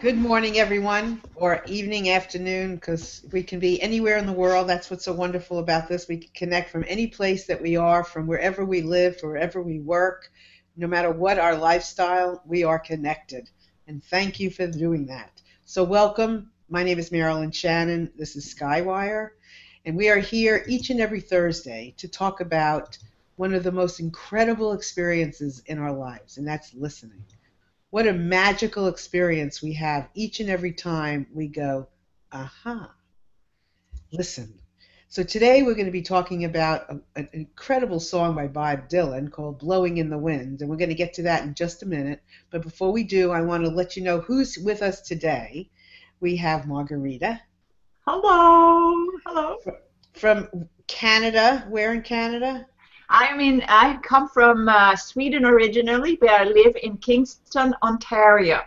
Good morning, everyone, or evening, afternoon, because we can be anywhere in the world. That's what's so wonderful about this. We can connect from any place that we are, from wherever we live, wherever we work, no matter what our lifestyle, we are connected. And thank you for doing that. So, welcome. My name is Marilyn Shannon. This is SkyWire, and we are here each and every Thursday to talk about one of the most incredible experiences in our lives, and that's listening. What a magical experience we have each and every time we go, aha, listen. So today we're going to be talking about an incredible song by Bob Dylan called Blowing in the Wind, and we're going to get to that in just a minute. But before we do, I want to let you know who's with us today. We have Margarita. Hello. Hello. From Canada. Where in Canada? I come from Sweden originally, but I live in Kingston, Ontario.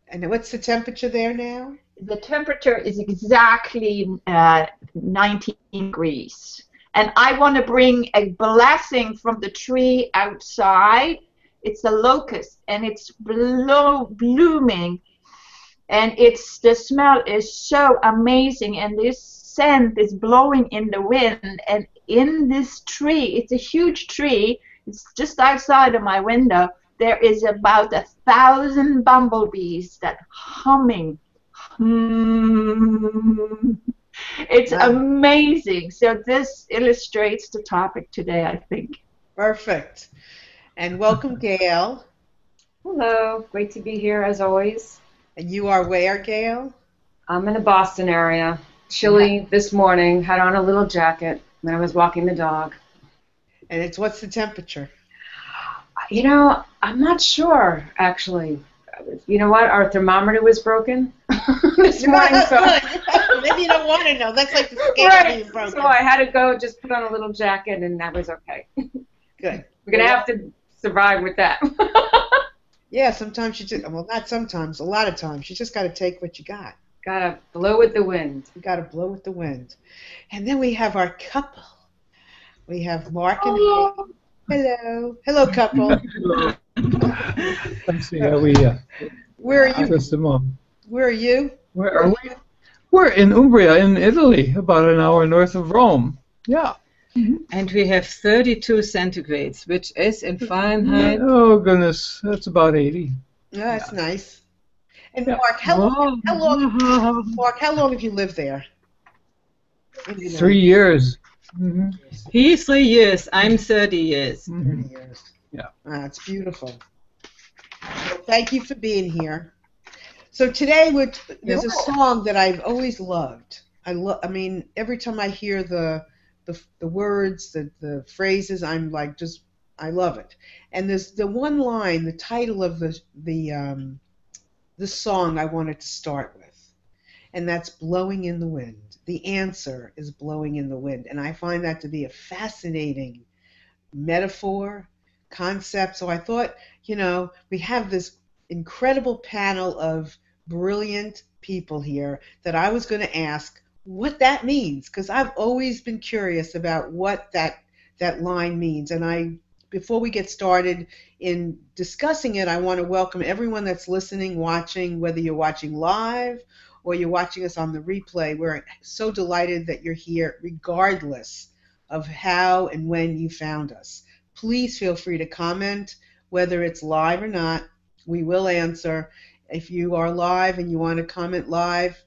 And what's the temperature there now? The temperature is exactly 19 degrees. And I want to bring a blessing from the tree outside. It's a locust, and it's blooming. And the smell is so amazing, and this scent is blowing in the wind. And in this tree, it's a huge tree, it's just outside of my window, there is about 1,000 bumblebees that humming. It's amazing. So this illustrates the topic today, I think. Perfect. And welcome, Gail. Hello, great to be here as always. And you are where, Gail? I'm in the Boston area. Chilly this morning, had on a little jacket when I was walking the dog. And what's the temperature? You know, I'm not sure, actually. You know what? Our thermometer was broken this morning, so maybe you don't want to know. That's like the scale being broken. So I had to go just put on a little jacket, and that was okay. Good. We're going to have to survive with that. Yeah, sometimes not sometimes, a lot of times, you just got to take what you got. Got to blow with the wind. You got to blow with the wind. And then we have our couple. We have Mark and Heidi. Hello. Hello, couple. Let's see how we. Where are you? Just a moment. Where are you? Where are we? We're in Umbria, in Italy, about an hour north of Rome. Yeah. And we have 32 centigrades, which is in Fahrenheit. Oh goodness, that's about 80. Oh, that's nice. And Mark, how long have you lived there? 3 years. Mm-hmm. He's 3 years. I'm 30 years. 30 years. Yeah. It's beautiful. Well, thank you for being here. So today there's a song that I've always loved. I mean, every time I hear the words, the phrases, I'm like I love it. And there's the one line, the title of the song I wanted to start with, and that's Blowing in the Wind. The answer is blowing in the wind, and I find that to be a fascinating metaphor, concept. So I thought, we have this incredible panel of brilliant people here that I was going to ask what that means, because I've always been curious about what that line means. And before we get started in discussing it, I want to welcome everyone that's listening, watching, whether you're watching live or you're watching us on the replay. We're so delighted that you're here, regardless of how and when you found us. Please feel free to comment, whether it's live or not. We will answer. If you are live and you want to comment live,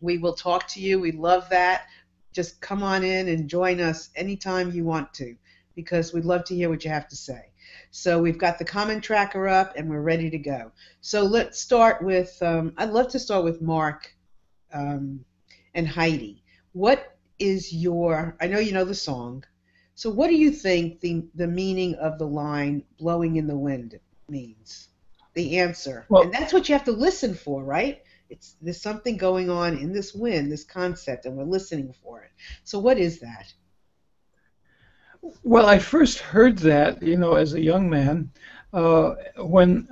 we will talk to you. We love that. Just come on in and join us anytime you want to, because we'd love to hear what you have to say. So we've got the comment tracker up, and we're ready to go. So let's start with, I'd love to start with Mark and Heidi. What is I know you know the song, so what do you think the meaning of the line, blowing in the wind, means? The answer. Well, and that's what you have to listen for, right? There's something going on in this wind, this concept, and we're listening for it. So what is that? Well, I first heard that, as a young man, when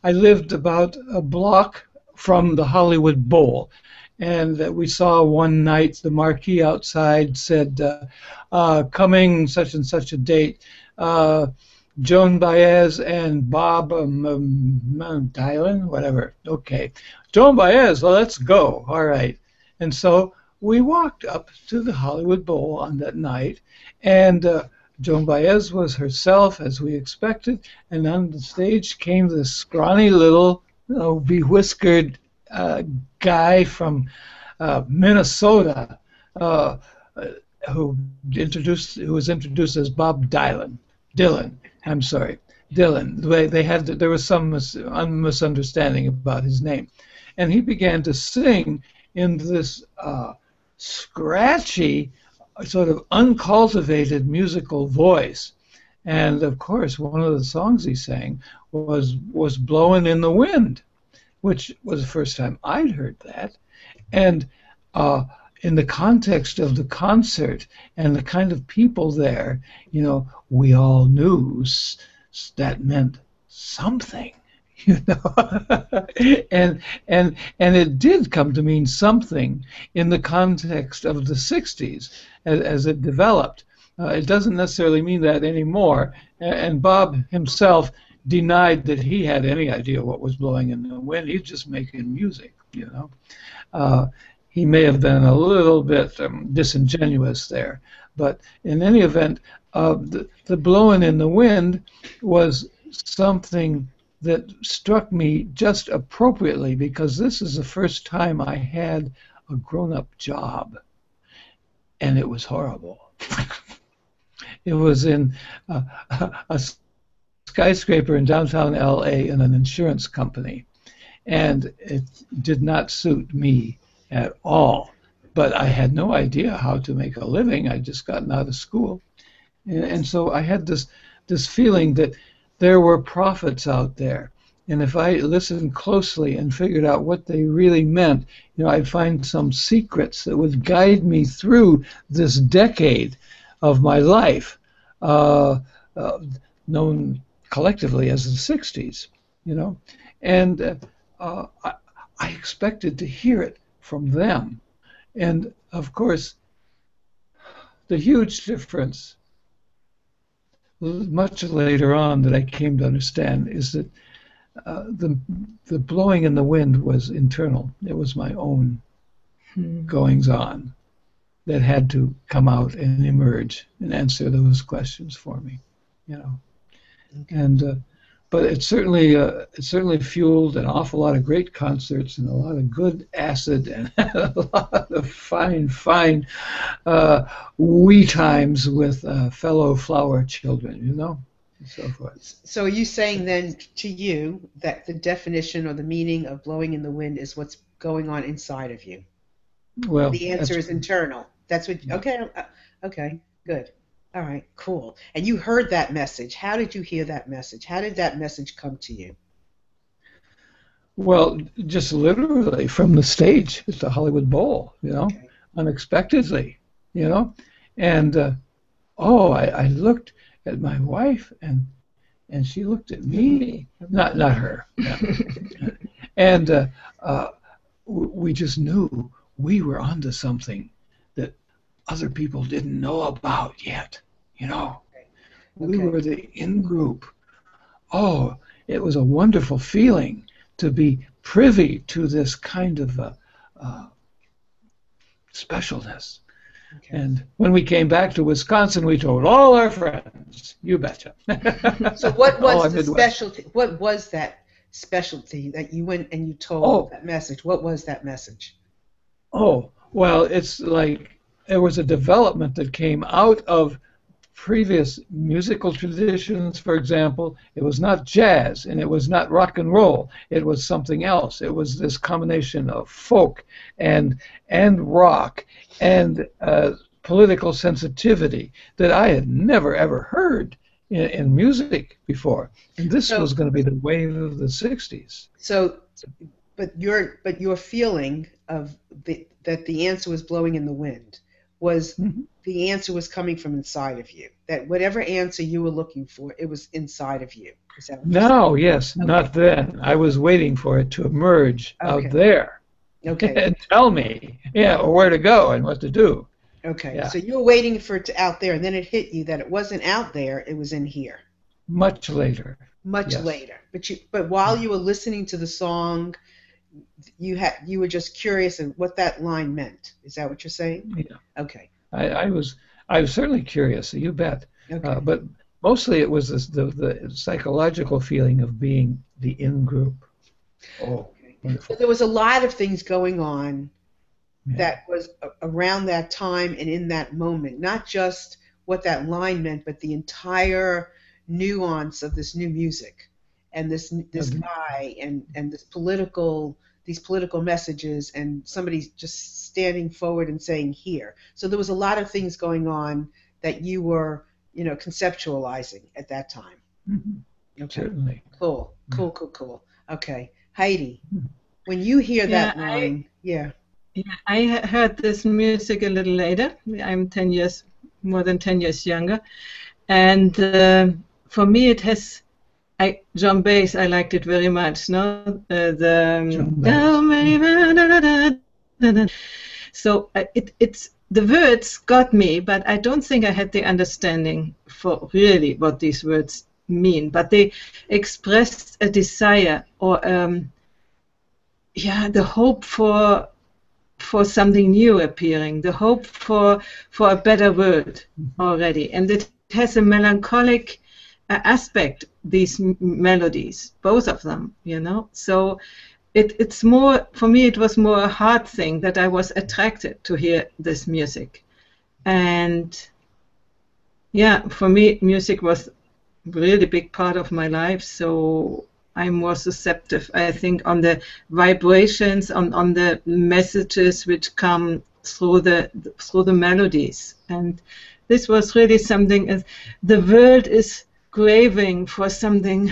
I lived about a block from the Hollywood Bowl. And we saw one night the marquee outside said, coming such and such a date, Joan Baez and Bob Dylan, whatever. Okay, Joan Baez, well, let's go. All right. And so we walked up to the Hollywood Bowl on that night, and Joan Baez was herself, as we expected, and on the stage came this scrawny little, bewhiskered guy from Minnesota, who was introduced as Bob Dylan. Dylan. I'm sorry, Dylan. There was some misunderstanding about his name, and he began to sing in this scratchy, sort of uncultivated musical voice. And of course, one of the songs he sang was "Blowin' in the Wind," which was the first time I'd heard that, and in the context of the concert and the kind of people there, we all knew that meant something, and it did come to mean something in the context of the 60s as it developed. It doesn't necessarily mean that anymore, and Bob himself denied that he had any idea what was blowing in the wind. He was just making music, He may have been a little bit disingenuous there, but in any event, the blowing in the wind was something that struck me just appropriately, because this is the first time I had a grown-up job, and it was horrible. It was in a skyscraper in downtown LA in an insurance company, and it did not suit me at all. But I had no idea how to make a living. I'd just gotten out of school. And so I had this feeling that there were prophets out there. And if I listened closely and figured out what they really meant, I'd find some secrets that would guide me through this decade of my life, known collectively as the 60s, And I expected to hear it from them. And of course, the huge difference, much later on, that I came to understand is that the blowing in the wind was internal. It was my own goings on that had to come out and emerge and answer those questions for me, Okay. And but it certainly fueled an awful lot of great concerts and a lot of good acid and a lot of fine wee times with fellow flower children, and so forth. So are you saying then to you that the definition or the meaning of blowing in the wind is what's going on inside of you? Well, the answer is internal. That's what. Okay. Okay. Good. All right, cool. And you heard that message. How did you hear that message? How did that message come to you? Well, just literally from the stage at the Hollywood Bowl, okay. Unexpectedly, And I looked at my wife, and she looked at me. Not her. And we just knew we were onto something that other people didn't know about yet, We were the in-group. Oh, it was a wonderful feeling to be privy to this kind of specialness. Okay. And when we came back to Wisconsin, we told all our friends. You betcha. So what was the specialty? What was that specialty that you went and you told that message? What was that message? Oh, well, it's like there was a development that came out of previous musical traditions. For example, it was not jazz and it was not rock and roll. It was something else. It was this combination of folk and rock and political sensitivity that I had never ever heard in music before. And this was going to be the wave of the 60s. So, but your feeling of that the answer was blowing in the wind was the answer was coming from inside of you. That whatever answer you were looking for, it was inside of you. Is that what you're saying? Yes, okay. Not then. I was waiting for it to emerge out there. Okay. And tell me, where to go and what to do. Okay. Yeah. So you were waiting for it to out there, and then it hit you that it wasn't out there, it was in here. Much later. Much Yes. later. But while you were listening to the song, you were just curious of what that line meant. Is that what you're saying? Yeah. Okay. I was certainly curious. You bet. Okay. But mostly it was the psychological feeling of being the in group. Oh, Okay. wonderful. So there was a lot of things going on Yeah. that was around that time and in that moment, not just what that line meant, but the entire nuance of this new music and this Agreed. guy and these political messages and somebody just standing forward and saying here. So there was a lot of things going on that you were, conceptualizing at that time. Mhm. Okay. Certainly. Cool. Yeah. Cool. Okay. Heidi, Mhm. when you hear Yeah, that line, yeah. I heard this music a little later. I'm 10 years, more than 10 years younger. And for me, it has, John Bass, I liked it very much. No, John Bass. So it's the words got me, but I don't think I had the understanding for really what these words mean. But they expressed a desire or the hope for something new appearing, the hope for a better world already, and it has a melancholic aspect. These melodies, both of them, So it's more for me. It was more a heart thing that I was attracted to hear this music, and for me, music was really big part of my life. So I'm more susceptible, I think, on the vibrations, on the messages which come through the melodies. And this was really something. The world is craving for something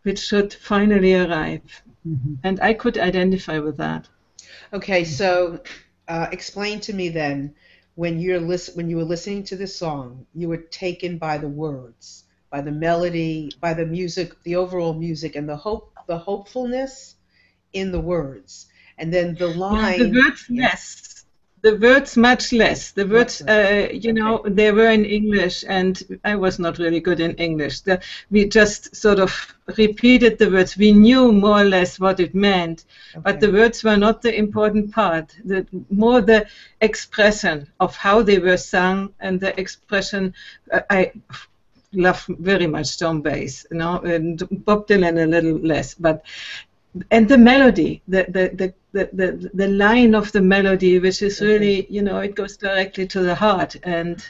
which should finally arrive, and I could identify with that. Okay, so explain to me then, when you were listening to this song, you were taken by the words, by the melody, by the music, the overall music, and the hopefulness in the words, and then the line. The words less. The words much less. The words, they were in English, and I was not really good in English. We just sort of repeated the words. We knew more or less what it meant, but the words were not the important part. More the expression of how they were sung and the expression. I love very much John Bass, and Bob Dylan a little less, but. And the melody, the line of the melody, which is really, it goes directly to the heart, and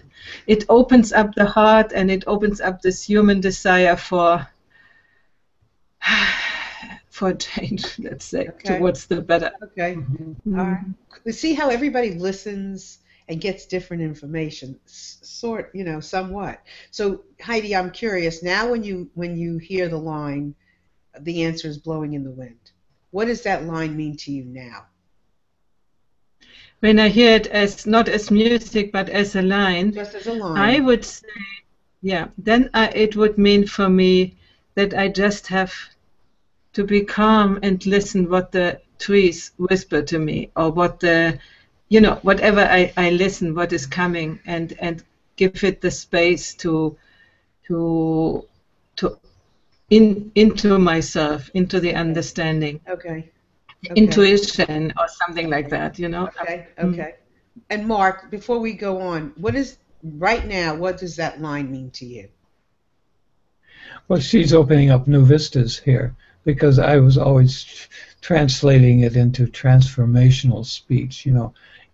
it opens up the heart, and it opens up this human desire for change, let's say, towards the better. Okay. All right. We see how everybody listens and gets different information, somewhat. So Heidi, I'm curious now. When you hear the line, the answer is blowing in the wind. What does that line mean to you now? When I hear it as not as music but as a line, just as a line, I would say, then it would mean for me that I just have to be calm and listen what the trees whisper to me, or what whatever I listen, what is coming, and give it the space to into myself, into the understanding. Okay. Intuition or something like that, Okay. And Mark, before we go on, what does that line mean to you? Well, she's opening up new vistas here, because I was always translating it into transformational speech,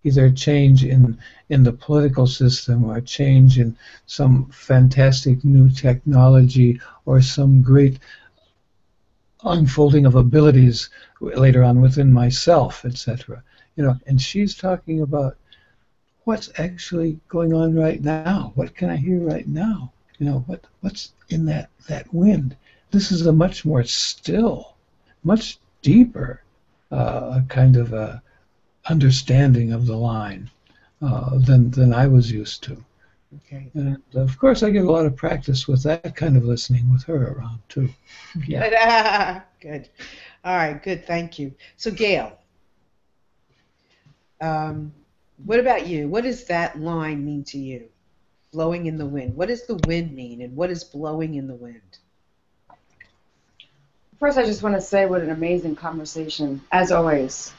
either a change in the political system, or a change in some fantastic new technology, or some great unfolding of abilities later on within myself, etc. And she's talking about what's actually going on right now. What can I hear right now? What's in that wind? This is a much more still, much deeper kind of understanding of the line than I was used to. Okay. And of course, I get a lot of practice with that kind of listening with her around too. Yeah. Good. All right. Good. Thank you. So, Gail, what about you? What does that line mean to you? blowing in the wind. What does the wind mean, and what is blowing in the wind? First, I just want to say what an amazing conversation, as always,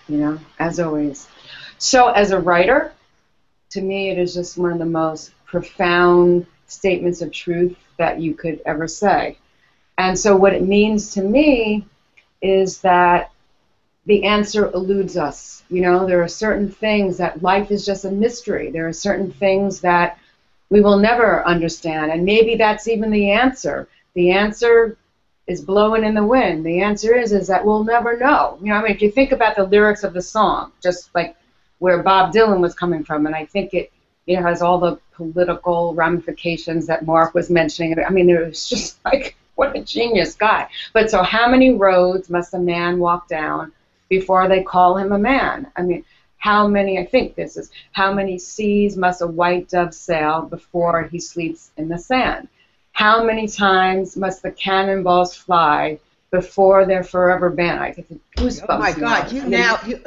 as always. So as a writer, to me, it is just one of the most profound statements of truth that you could ever say. And so what it means to me is that the answer eludes us. There are certain things that life is just a mystery. There are certain things that we will never understand, and maybe that's even the answer. The answer is blowing in the wind. The answer is that we'll never know. If you think about the lyrics of the song, just like where Bob Dylan was coming from, and I think it has all the political ramifications that Mark was mentioning. It was just like, what a genius guy. But so how many roads must a man walk down before they call him a man? How many seas must a white dove sail before he sleeps in the sand? How many times must the cannonballs fly before they're forever banned? I get the goosebumps. Oh my God!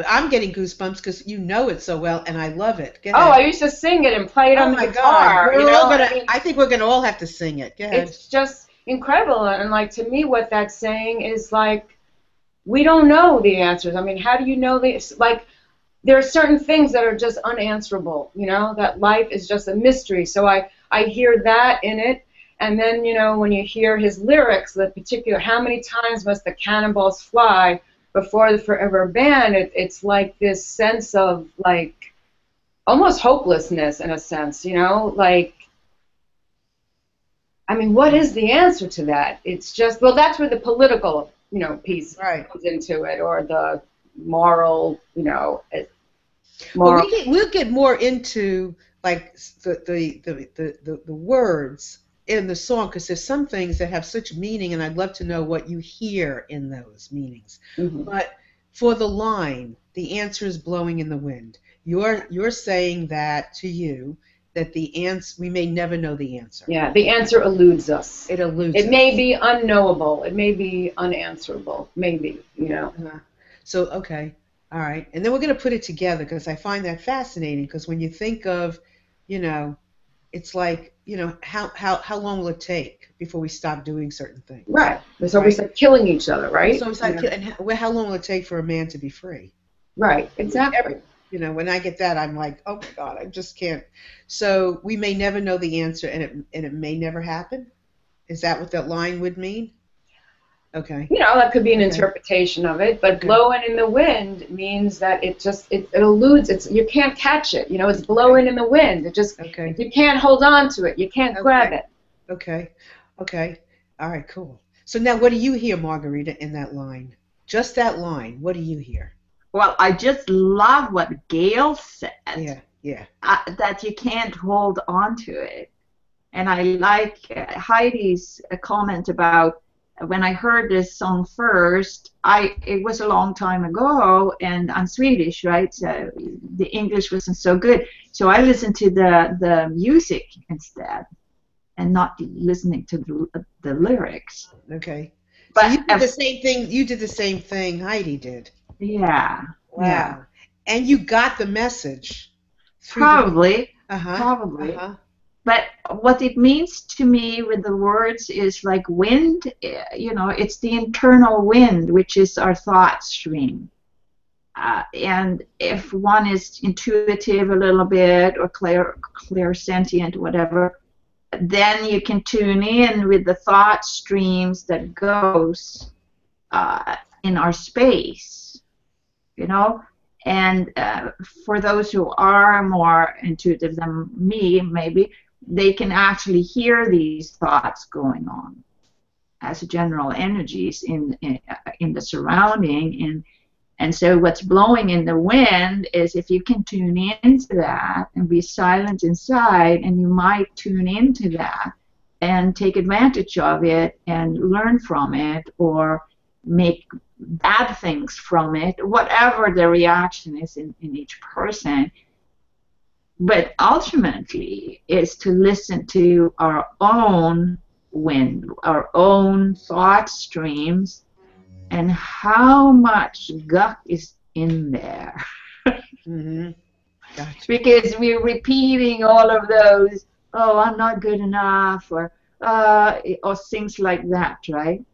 I'm getting goosebumps because you know it so well, and I love it. Go ahead. Oh, I used to sing it and play it on the guitar. God. I think we're gonna all have to sing it. Go ahead. It's just incredible, and like to me, what that's saying is like we don't know the answers. How do you know this? Like there are certain things that are just unanswerable. That life is just a mystery. So I hear that in it. And then, when you hear his lyrics, the particular, how many times must the cannonballs fly before the forever ban, it's like this sense of, like, almost hopelessness in a sense, Like, what is the answer to that? It's just, well, that's where the political, piece comes into it, or the moral, moral. Well, we'll get more into, like, the words in the song, because there's some things that have such meaning, and I'd love to know what you hear in those meanings. Mm-hmm. But for the line, the answer is blowing in the wind. You're saying that to you, that the answer, we may never know the answer. Yeah, the answer eludes us. It eludes us. It may be unknowable. It may be unanswerable. Maybe, So, okay, all right. And then we're going to put it together, because I find that fascinating, because when you think of, it's like, how long will it take before we stop doing certain things? Right. So we start killing each other, right? So it's like, and how long will it take for a man to be free? Right. Exactly. When I get that, I'm like, oh my God, I just can't. So we may never know the answer, and it may never happen. Is that what that line would mean? Okay. That could be an interpretation of it, but blowing in the wind means that it eludes. You can't catch it. It's blowing in the wind. It just, you can't hold on to it. You can't grab it. Okay. All right, cool. So now what do you hear, Margarita, in that line? Just that line. What do you hear? Well, I just love what Gail said. Yeah. That you can't hold on to it. And I like Heidi's comment about, when I heard this song first, it was a long time ago, and I'm Swedish, right? So the English wasn't so good. So I listened to the music instead, and not listening to the lyrics. Okay. But so you did the same thing. You did the same thing Heidi did. Yeah. Wow. Yeah. And you got the message. Probably. Probably. But what it means to me with the words is like wind, it's the internal wind, which is our thought stream. And if one is intuitive a little bit, or clairsentient, whatever, then you can tune in with the thought streams that goes in our space, And for those who are more intuitive than me, maybe, they can actually hear these thoughts going on as general energies in the surrounding, and so what's blowing in the wind is if you can tune into that and be silent inside, and you might tune into that and take advantage of it and learn from it, or make bad things from it, whatever the reaction is in each person. But ultimately, is to listen to our own wind, our own thought streams, and how much guck is in there. Mm-hmm. Gotcha. Because we're repeating all of those oh, I'm not good enough, or things like that, right?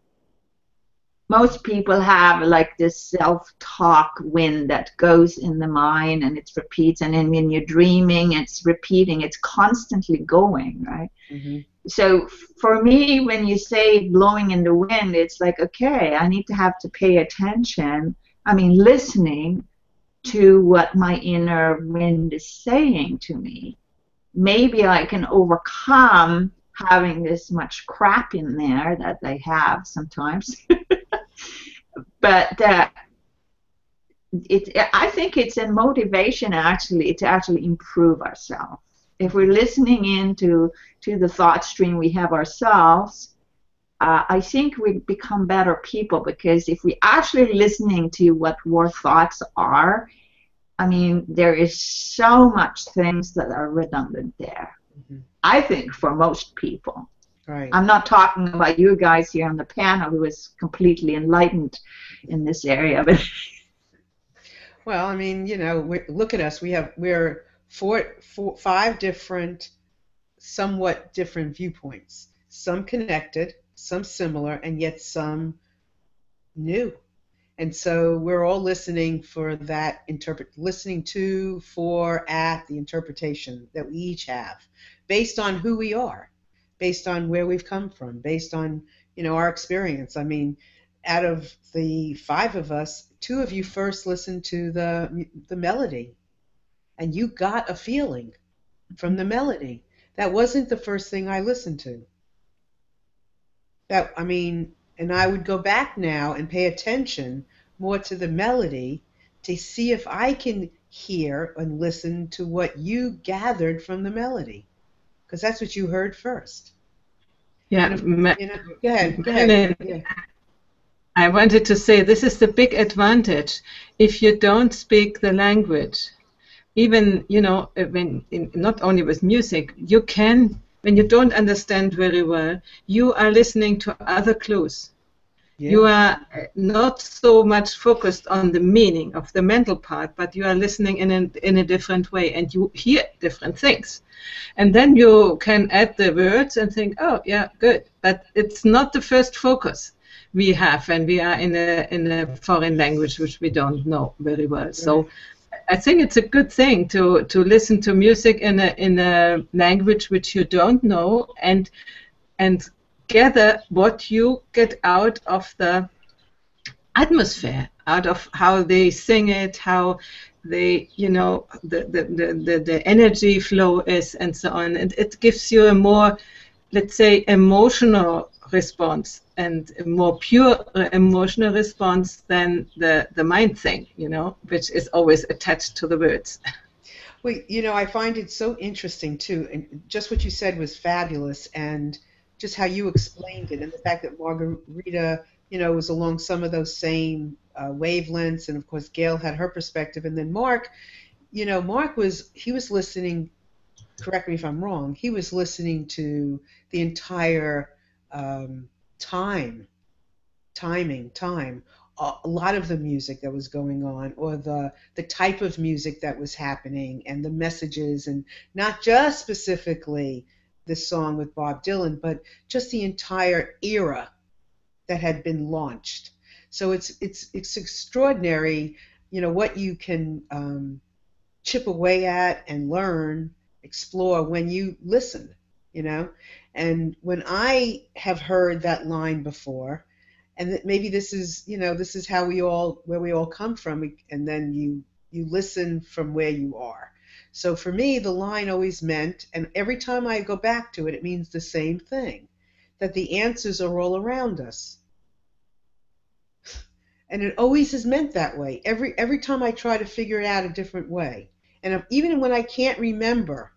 Most people have like this self-talk wind that goes in the mind and it repeats, and then when you're dreaming, it's repeating, it's constantly going, right? Mm-hmm. So for me, when you say blowing in the wind, it's like, okay, I need to have to pay attention. I mean, listening to what my inner wind is saying to me. Maybe I can overcome having this much crap in there that I have sometimes. But I think it's a motivation actually to actually improve ourselves. If we're listening into the thought stream we have ourselves, I think we become better people, because if we actually listening to what our thoughts are, I mean, there is so much things that are redundant there. Mm-hmm. I think for most people. Right. I'm not talking about you guys here on the panel who is completely enlightened in this area, but Well, I mean, look at us. We're five different, somewhat different viewpoints. Some connected, some similar, and yet some new. And so we're all listening for that listening to, for, at the interpretation that we each have, based on who we are, based on where we've come from, based on, our experience. I mean, out of the five of us, two of you first listened to the melody, and you got a feeling from the melody. That wasn't the first thing I listened to. And I would go back now and pay attention more to the melody to see if I can hear and listen to what you gathered from the melody, because that's what you heard first. Yeah. Go ahead. Yeah. I wanted to say this is the big advantage. If you don't speak the language, even, not only with music, you can, when you don't understand very well, you are listening to other clues. Yeah. You are not so much focused on the meaning of the mental part, but you are listening in a different way, and you hear different things. And then you can add the words and think, oh, yeah, good. But it's not the first focus we have, and we are in a foreign language which we don't know very well. Right. So I think it's a good thing to listen to music in a language which you don't know, and gather what you get out of the atmosphere, out of how they sing it, how they, the energy flow is, and so on. And it gives you a more, let's say, emotional response, and a more pure emotional response than the mind thing, which is always attached to the words. Well, I find it so interesting too, and just what you said was fabulous, and just how you explained it, and the fact that Margarita, was along some of those same wavelengths, and of course Gail had her perspective, and then Mark, Mark was listening. Correct me if I'm wrong. He was listening to the entire time, a lot of the music that was going on, or the type of music that was happening, and the messages, and not just specifically this song with Bob Dylan, but just the entire era that had been launched. So it's extraordinary, what you can chip away at and learn, explore when you listen, And when I have heard that line before, and that maybe this is, this is where we all come from, and then you listen from where you are. So for me, the line always meant, and every time I go back to it, it means the same thing, that the answers are all around us. And it always has meant that way. Every time I try to figure it out a different way. And even when I can't remember,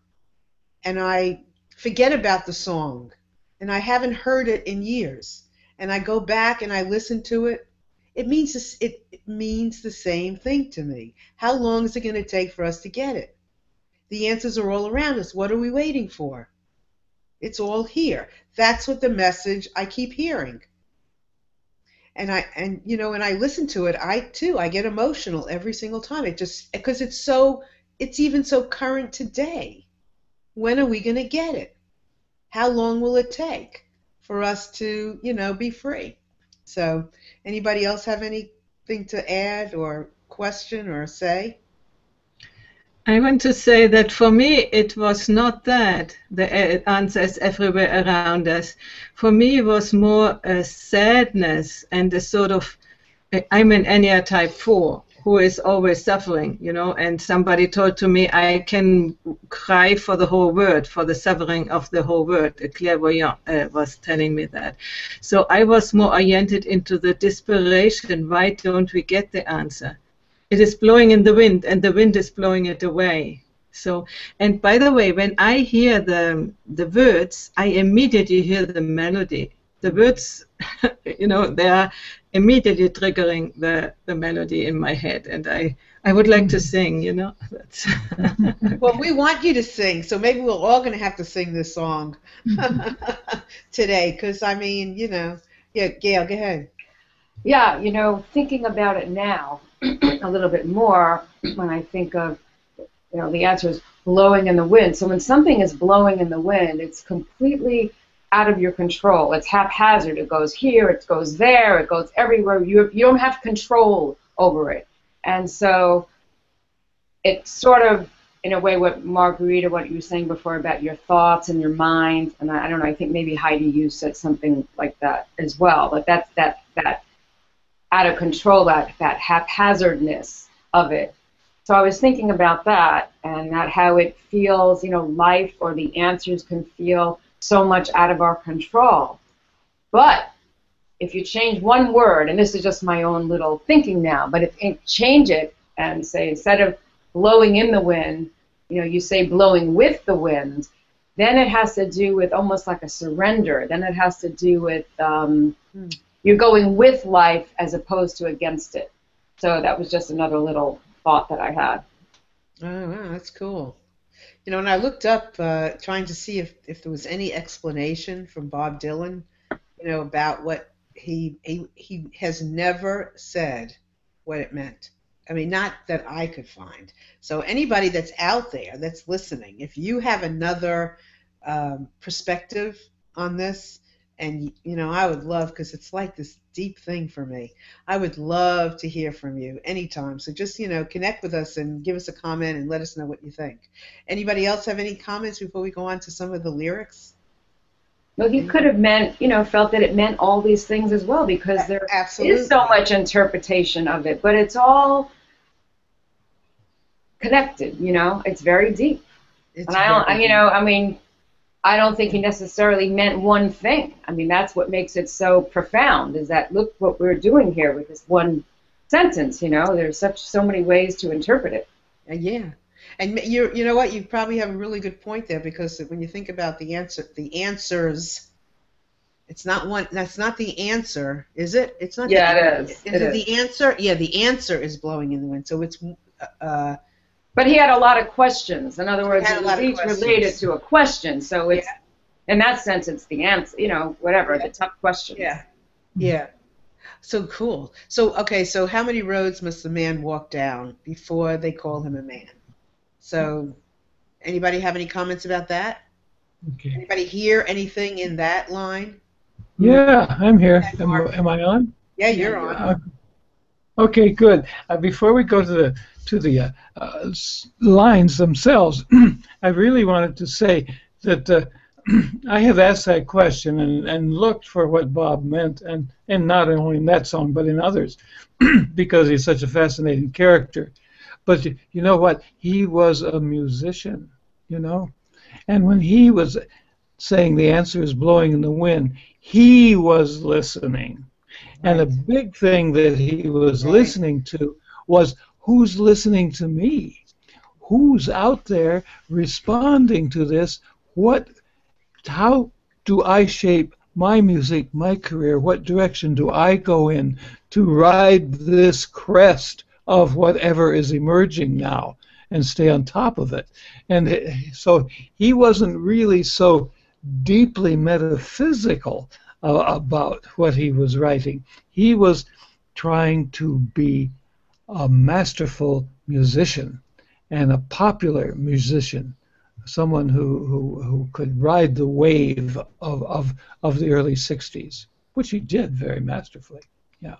and I forget about the song, and I haven't heard it in years, and I go back and I listen to it, it means the same thing to me. How long is it going to take for us to get it? The answers are all around us. What are we waiting for? It's all here. That's what the message I keep hearing. And when I listen to it, I get emotional every single time. It just, because it's even so current today. When are we going to get it? how long will it take for us to, be free? So, anybody else have anything to add or question or say? I want to say that for me, it was not that the answer is everywhere around us. For me, it was more a sadness and a sort of, I'm an Enya type 4, who is always suffering, and somebody told to me I can cry for the whole world, for the suffering of the whole world. A clairvoyant was telling me that. So I was more oriented into the desperation. Why don't we get the answer? It is blowing in the wind, and the wind is blowing it away. So, and by the way, when I hear the words, I immediately hear the melody. The words, they are immediately triggering the melody in my head, and I would like to sing, That's Well, we want you to sing, so maybe we're all going to have to sing this song today, because, yeah, Gail, go ahead. Yeah, thinking about it now a little bit more, when I think of, the answer is blowing in the wind. So when something is blowing in the wind, it's completely out of your control. It's haphazard. It goes here, it goes there, it goes everywhere. You don't have control over it. And so it's sort of, in a way, what Margarita, what you were saying before about your thoughts and your mind, and I don't know, I think maybe Heidi, you said something like that as well, but that's that out of control, that haphazardness of it. So I was thinking about that, and that how it feels, life or the answers can feel so much out of our control. But if you change one word, and this is just my own little thinking now, but if change it and say, instead of blowing in the wind, you say blowing with the wind, then it has to do with almost like a surrender. Then it has to do with you're going with life as opposed to against it. So that was just another little thought that I had. Oh, wow, that's cool. And I looked up trying to see if there was any explanation from Bob Dylan, about what he has never said what it meant. I mean, not that I could find. So anybody that's out there that's listening, if you have another perspective on this, and, I would love, because it's like this deep thing for me, I would love to hear from you anytime. So just, connect with us and give us a comment and let us know what you think. Anybody else have any comments before we go on to some of the lyrics? Well, he could have felt that it meant all these things as well, because there Absolutely. is so much interpretation of it, but it's all connected, it's very deep. It's and I don't think he necessarily meant one thing. I mean, that's what makes it so profound, is that look what we're doing here with this one sentence, there's so many ways to interpret it. Yeah. And you know what, you probably have a really good point there, because when you think about the answers, it's not one, that's not the answer, is it? It's not. Yeah, it is. Is it the answer? Yeah, the answer is blowing in the wind. So it's but he had a lot of questions. In other words, it was each related to a question. So it's, in that sense, it's the answer, whatever, the tough question. Yeah. Yeah. So cool. So, okay, so how many roads must the man walk down before they call him a man? So, anybody have any comments about that? Okay. Anybody hear anything in that line? Yeah, I'm here. Am I on? Yeah, you're on. Okay, good. Before we go to the lines themselves, I really wanted to say that I have asked that question and looked for what Bob meant, and not only in that song but in others, because he's such a fascinating character. But you know what? He was a musician, and when he was saying the answer is blowing in the wind, he was listening. And a big thing that he was listening to was, who's listening to me? Who's out there responding to this? How do I shape my music, my career? What direction do I go in to ride this crest of whatever is emerging now and stay on top of it? And so he wasn't really so deeply metaphysical about what he was writing. He was trying to be a masterful musician and a popular musician someone who could ride the wave of the early '60s, which he did very masterfully. Yeah.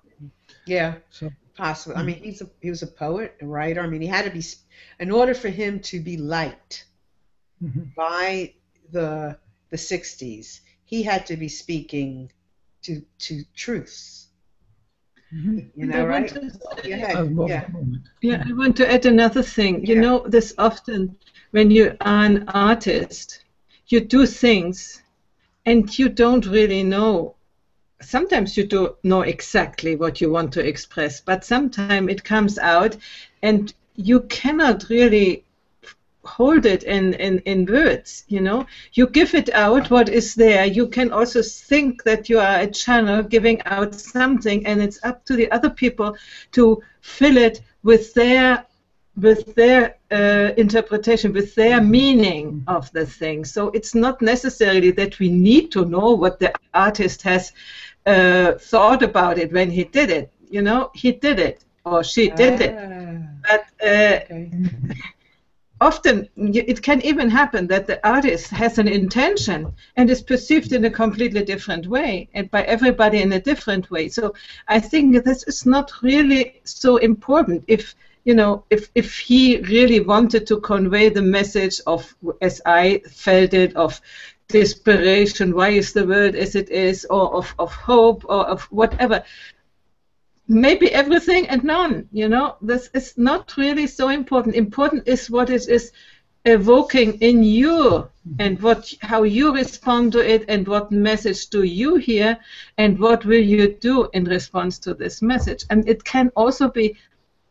Yeah. So Possibly. I mean, he was a poet, a writer. I mean, he had to be, in order for him to be liked by the '60s, he had to be speaking to truths. You know, right? Go ahead. Yeah. Yeah, I want to add another thing. You Yeah. know, this often when you are an artist, you do things and you don't really know. Sometimes you don't know exactly what you want to express, but sometimes it comes out and you cannot really hold it in words, you know. You give it out what is there. You can also think that you are a channel giving out something, and it's up to the other people to fill it with their interpretation, with their meaning of the thing. So it's not necessarily that we need to know what the artist has thought about it when he did it. You know, he did it or she did it. But Okay. often it can even happen that the artist has an intention and is perceived in a completely different way and by everybody in a different way. So I think this is not really so important. If you know, if he really wanted to convey the message of, as I felt it, of desperation, why is the world as it is, or of hope, or of whatever, maybe everything and none, you know, this is not really so important. Important is what it is evoking in you, and how you respond to it, and what message do you hear, and what will you do in response to this message. And it can also be,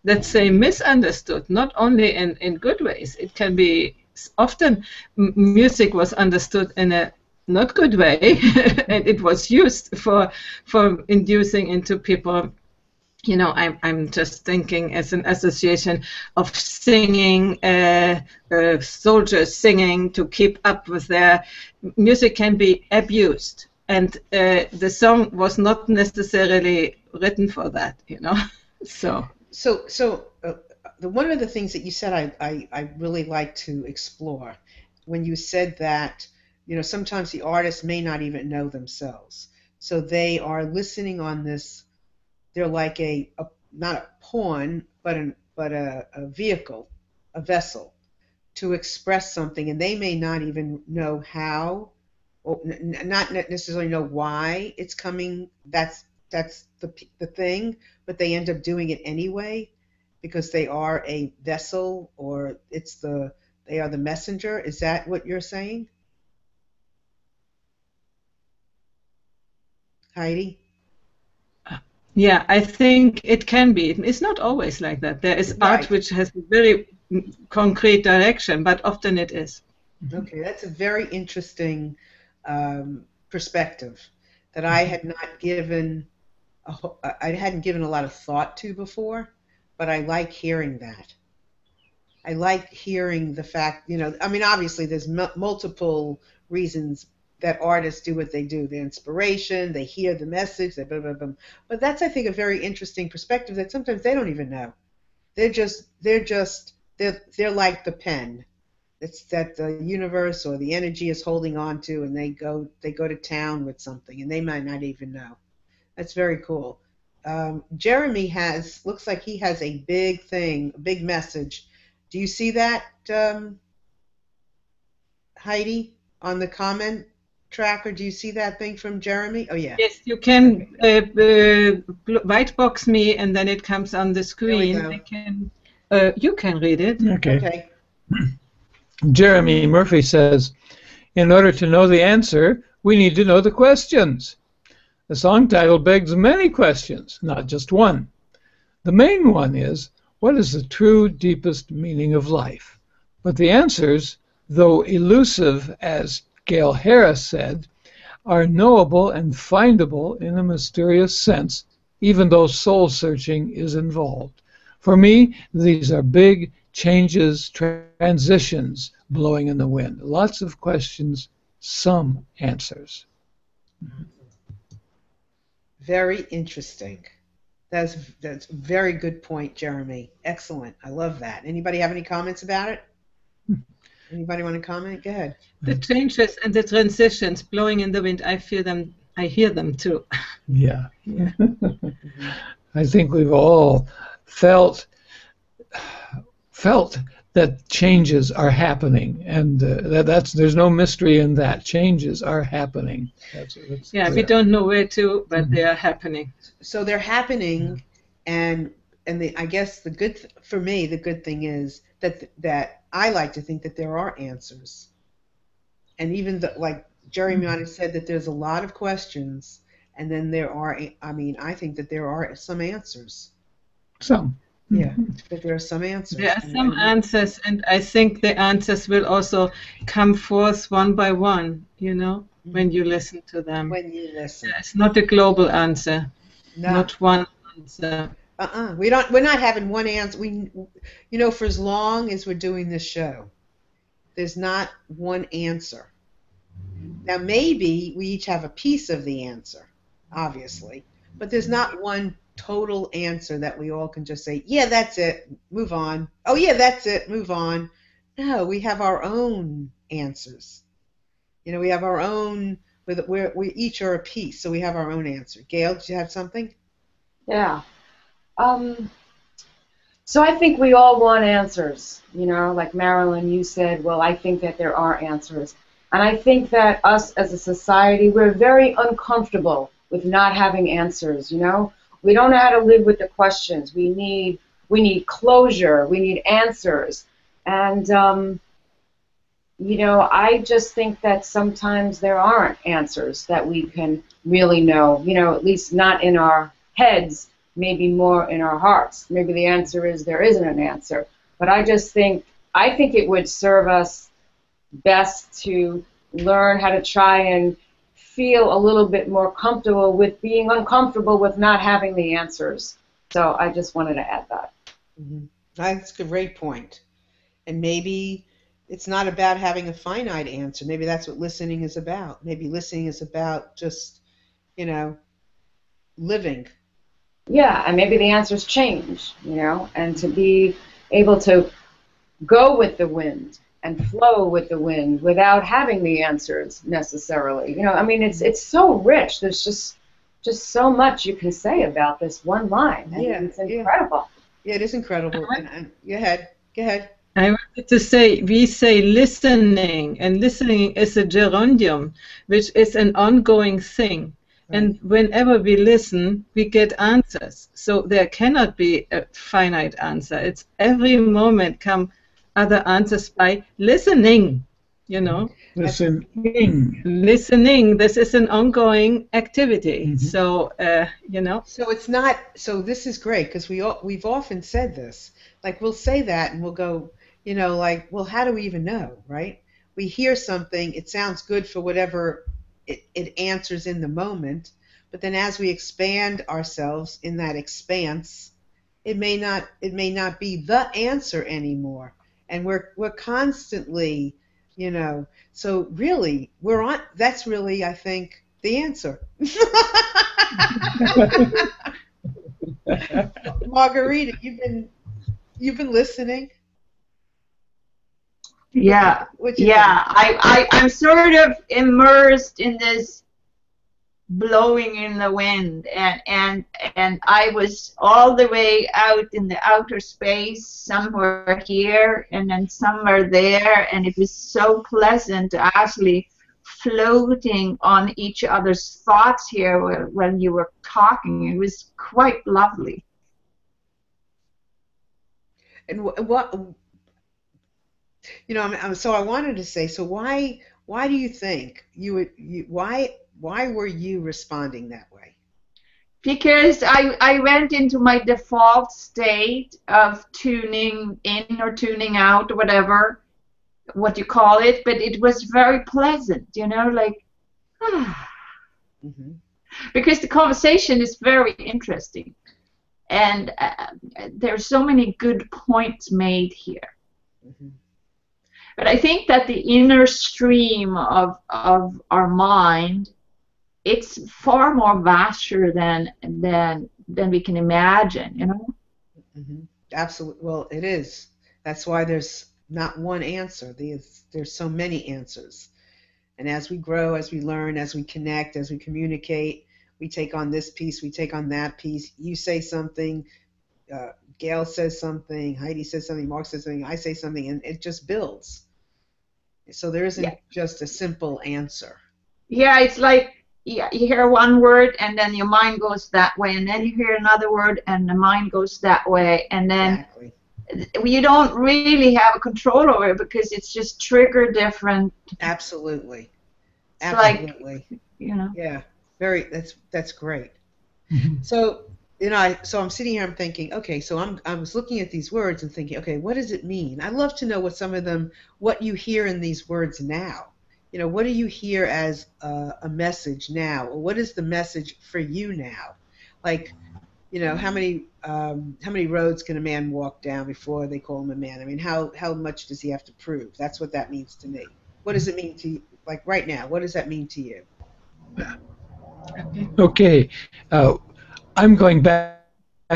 let's say, misunderstood, not only in good ways. It can be often music was understood in a not good way, and it was used for inducing into people. You know, I'm just thinking as an association of singing, soldiers singing to keep up with their music can be abused, and the song was not necessarily written for that, you know. So one of the things that you said I really like to explore, when you said that, you know, sometimes the artists may not even know themselves, so they are listening on this. They're like not a pawn, but a vehicle, a vessel, to express something, and they may not even know how, or not necessarily know why it's coming. That's the thing, but they end up doing it anyway because they are a vessel, or they are the messenger. Is that what you're saying, Heidi? yeah, I think it can be. It's not always like that. There is art which has a very concrete direction, but often it is. Okay, that's a very interesting perspective that I had not given. I hadn't given a lot of thought to before, but I like hearing that. I like hearing the fact, you know, I mean, obviously there's multiple reasons that artists do what they do. Their inspiration, they hear the message, they blah, blah, blah. But that's, I think, a very interesting perspective that sometimes they don't even know. They're like the pen. It's that the universe or the energy is holding on to, and they go to town with something, and they might not even know. That's very cool. Jeremy looks like he has a big thing, a big message. Do you see that, Heidi, on the comment tracker? Do you see that thing from Jeremy? Oh, yeah. Yes, you can white box me, and then it comes on the screen. You can read it. Okay. Jeremy Murphy says, in order to know the answer, we need to know the questions. The song title begs many questions, not just one. The main one is, what is the true, deepest meaning of life? But the answers, though elusive, as Gail Harris said, are knowable and findable in a mysterious sense, even though soul-searching is involved. For me, these are big changes, transitions blowing in the wind. Lots of questions, some answers. Very interesting. That's a very good point, Jeremy. Excellent. I love that. Anybody have any comments about it? Anybody want to comment? Go ahead. The changes and the transitions blowing in the wind, I feel them, I hear them too. Yeah. I think we've all felt that changes are happening, and there's no mystery in that. Changes are happening. That's Yeah, clear. we don't know where to, but they are happening. So they're happening, and I guess for me, the good thing is that I like to think that there are answers, and even like Jerry might have said that there's a lot of questions, and then there are. I mean, I think that there are some answers. Some. Yeah, that there are some answers. There are some answers, and I think the answers will also come forth one by one, you know, when you listen to them. When you listen. It's not a global answer. No. Not one answer. We're not having one answer. For as long as we're doing this show, there's not one answer. Now, maybe we each have a piece of the answer, obviously, but there's not one total answer that we all can just say, yeah, that's it, move on. Oh, yeah, that's it, move on. No, we have our own answers. We have our own, we each are a piece, so we have our own answer. Gail, did you have something? Yeah. So I think we all want answers, like Marilyn, you said, well, I think that there are answers. And I think that us as a society, we're very uncomfortable with not having answers, We don't know how to live with the questions. We need closure. We need answers. And, I just think that sometimes there aren't answers that we can really know, at least not in our heads, maybe more in our hearts. Maybe the answer is there isn't an answer. But I think it would serve us best to learn how to try and feel a little bit more comfortable with being uncomfortable with not having the answers. So I just wanted to add that. Mm-hmm. That's a great point. And maybe it's not about having a finite answer. Maybe that's what listening is about. Maybe listening is about just, living. Yeah, and maybe the answers change, and to be able to go with the wind and flow with the wind without having the answers necessarily. It's so rich. There's just so much you can say about this one line. It's incredible. Yeah, it is incredible. And go ahead. I wanted to say, we say listening, and listening is a gerundium, which is an ongoing thing. Right. And whenever we listen, we get answers. So there cannot be a finite answer. It's every moment come other answers by listening, Listening. This is an ongoing activity. Mm-hmm. So, So it's not. So this is great because we've often said this. Like we'll say that and we'll go, well, how do we even know, right? We hear something. It sounds good for whatever it answers in the moment, but then as we expand ourselves in that expanse, it may not be the answer anymore. And we're constantly, so really that's really, I think, the answer. Margarita, you've been listening? Yeah. I'm sort of immersed in this blowing in the wind, and I was all the way out in the outer space, somewhere here and then somewhere there, and it was so pleasant to actually floating on each other's thoughts here when you were talking. It was quite lovely. And what so I wanted to say, so why do you think why were you responding that way? Because I went into my default state of tuning in or tuning out, or whatever, what you call it, but it was very pleasant, Mm-hmm. Because the conversation is very interesting, and there's so many good points made here. Mm-hmm. But I think that the inner stream of our mind, it's far more vaster than we can imagine, Mm-hmm. Absolutely. Well, it is. That's why there's not one answer. There's so many answers. And as we grow, as we learn, as we connect, as we communicate, we take on this piece, we take on that piece. You say something, Gail says something, Heidi says something, Mark says something, I say something, and it just builds. So there isn't just a simple answer. Yeah, it's like you hear one word and then your mind goes that way, and then you hear another word and the mind goes that way, and then you don't really have a control over it because it's just trigger different. Absolutely. Absolutely. Like, Yeah. That's great. Mm-hmm. So, so I'm sitting here, I'm thinking, okay, so I was looking at these words and thinking, okay, what does it mean? I'd love to know what you hear in these words now. What do you hear as a message now? Or what is the message for you now? Like, how many roads can a man walk down before they call him a man? I mean, how much does he have to prove? That's what that means to me. What does it mean to you? Like right now, what does that mean to you? Okay. I'm going back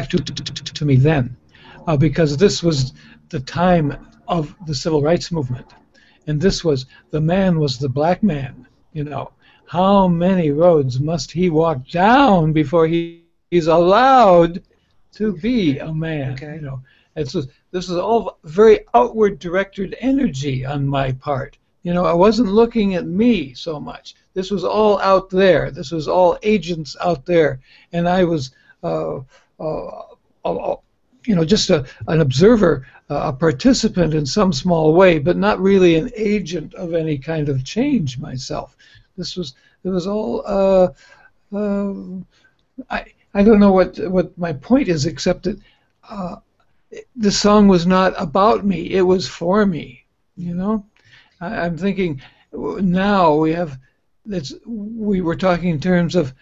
to me then, because this was the time of the civil rights movement. And this was, the man was the black man, How many roads must he walk down before he's allowed to be a man? Okay. And so this is all very outward directed energy on my part. I wasn't looking at me so much. This was all out there. This was all agents out there. And I was, just an observer, a participant in some small way, but not really an agent of any kind of change myself. It was all, I don't know what my point is, except that the song was not about me. It was for me, I'm thinking now we were talking in terms of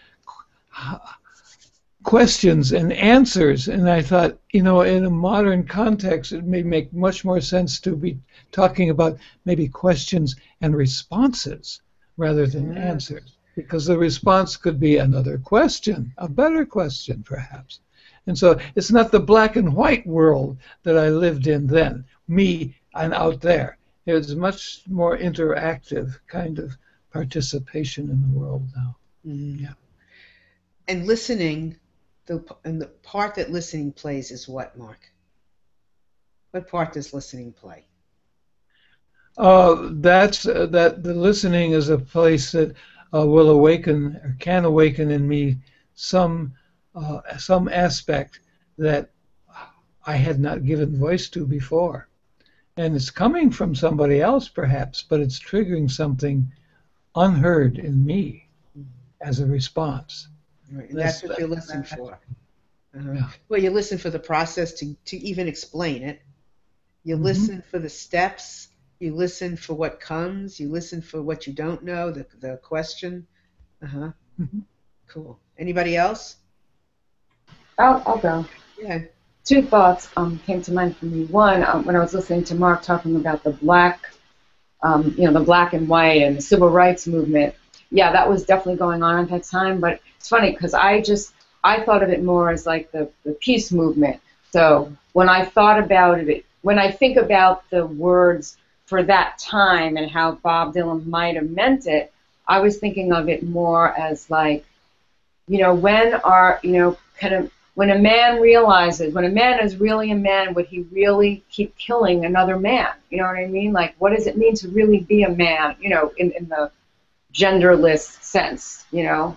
questions and answers, and I thought, in a modern context, it may make much more sense to be talking about maybe questions and responses rather than answers, because the response could be another question, a better question perhaps. And so it's not the black and white world that I lived in then, me and out there. It's much more interactive kind of participation in the world now. Mm-hmm. Yeah. And listening, the part that listening plays is what, Mark? What part does listening play? That's that the listening is a place that will awaken or can awaken in me some aspect that I had not given voice to before. And it's coming from somebody else, perhaps, but it's triggering something unheard in me as a response. Right, and that's what you listen for. Yeah. Well, you listen for the process to even explain it. You listen for the steps. You listen for what comes. You listen for what you don't know, the question. Cool. Anybody else? I'll go. Yeah. Two thoughts came to mind for me. One, when I was listening to Mark talking about the black, the black and white and the civil rights movement. Yeah, that was definitely going on at that time. But it's funny because I thought of it more as like the peace movement. So when I thought about it, when I think about the words for that time and how Bob Dylan might have meant it, I was thinking of it more as like, when a man realizes, when a man is really a man, would he really keep killing another man? You know what I mean? Like, what does it mean to really be a man, in the genderless sense,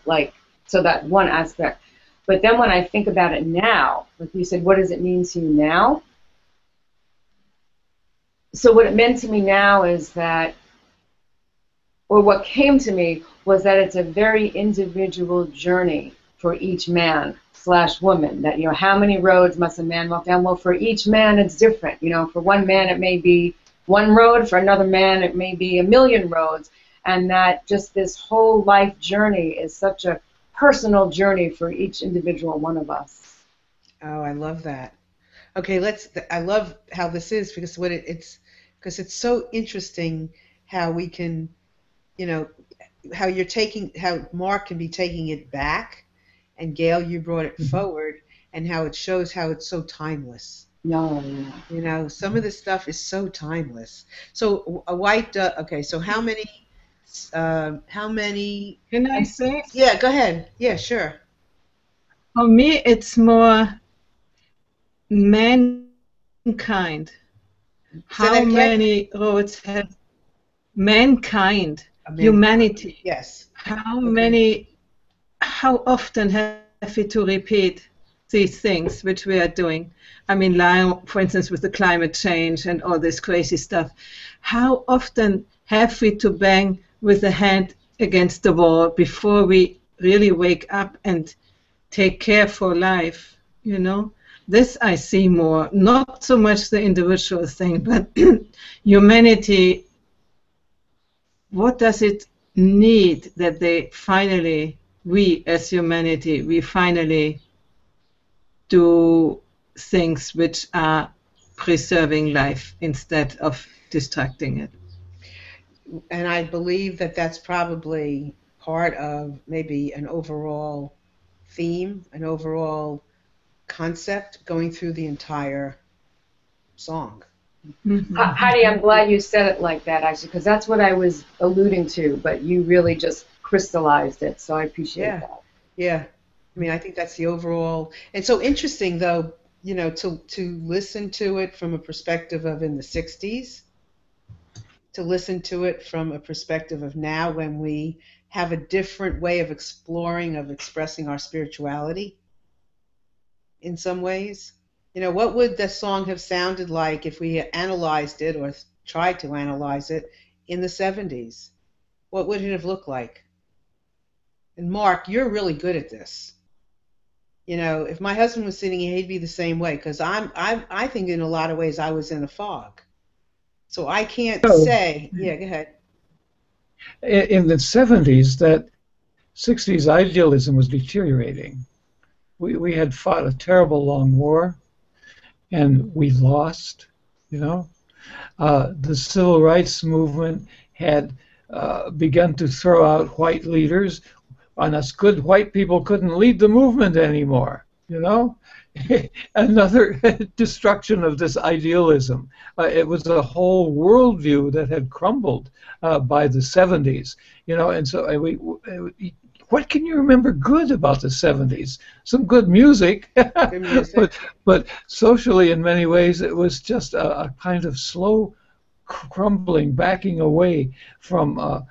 like, so that one aspect. But then when I think about it now, like you said, what does it mean to you now? So what it meant to me now is that, or what came to me was that it's a very individual journey for each man / woman, that, how many roads must a man walk down? Well, for each man, it's different. For one man, it may be one road. For another man, it may be 1,000,000 roads. And that just this whole life journey is such a personal journey for each individual one of us. Oh, I love that. Okay, I love how this is, because it's so interesting how we can, how Mark can be taking it back, and Gail, you brought it forward, and how it shows how it's so timeless. No, yeah. You know, some of this stuff is so timeless. So a white dove. Okay, so how many? How many? Can I say? Yeah, go ahead. Yeah, sure. For me, it's more mankind. Say How that again. many roads have mankind, I mean, humanity? yes. How Okay. many, how often have we to repeat these things which we are doing? I mean, like, for instance, with the climate change and all this crazy stuff. How often have we to bang with the head against the wall before we really wake up and take care for life, you know? This I see more, not so much the individual thing, but humanity, what does it need that they finally, we as humanity, we finally do things which are preserving life instead of distracting it. And I believe that that's probably part of maybe an overall theme, an overall concept going through the entire song. Heidi, I'm glad you said it like that, actually, because that's what I was alluding to, but you really just crystallized it, so I appreciate Yeah. that. Yeah. I mean, I think that's the overall. And so interesting, though, you know, to listen to it from a perspective of in the 60s, to listen to it from a perspective of now when we have a different way of exploring, of expressing our spirituality in some ways. You know, what would the song have sounded like if we analyzed it or tried to analyze it in the 70s? What would it have looked like? And Mark, you're really good at this. You know, if my husband was sitting here, he'd be the same way because I think in a lot of ways I was in a fog. So I can't So, say, yeah, go ahead. in the 70s, that 60s idealism was deteriorating. We had fought a terrible long war, and we lost, you know. The civil rights movement had begun to throw out white leaders, and us good white people couldn't lead the movement anymore, you know. Another destruction of this idealism. It was a whole worldview that had crumbled by the 70s, you know, and so what can you remember good about the 70s? Some good music, Good music. but socially, in many ways, it was just a kind of slow crumbling, backing away from.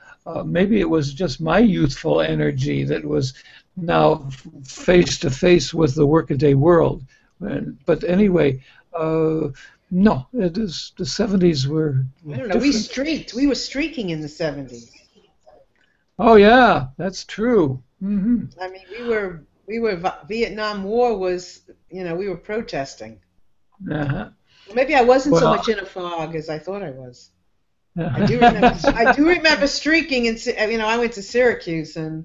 Maybe it was just my youthful energy that was now face to face with the workaday world. But anyway, no, it is the 70s were I don't know. We different. streaked. We were streaking in the 70s. Oh yeah, that's true. Hmm. I mean, Vietnam War was, you know, we were protesting. Uh-huh. Well, maybe I wasn't so Well, much in a fog as I thought I was. I do remember streaking, and you know, I went to Syracuse, and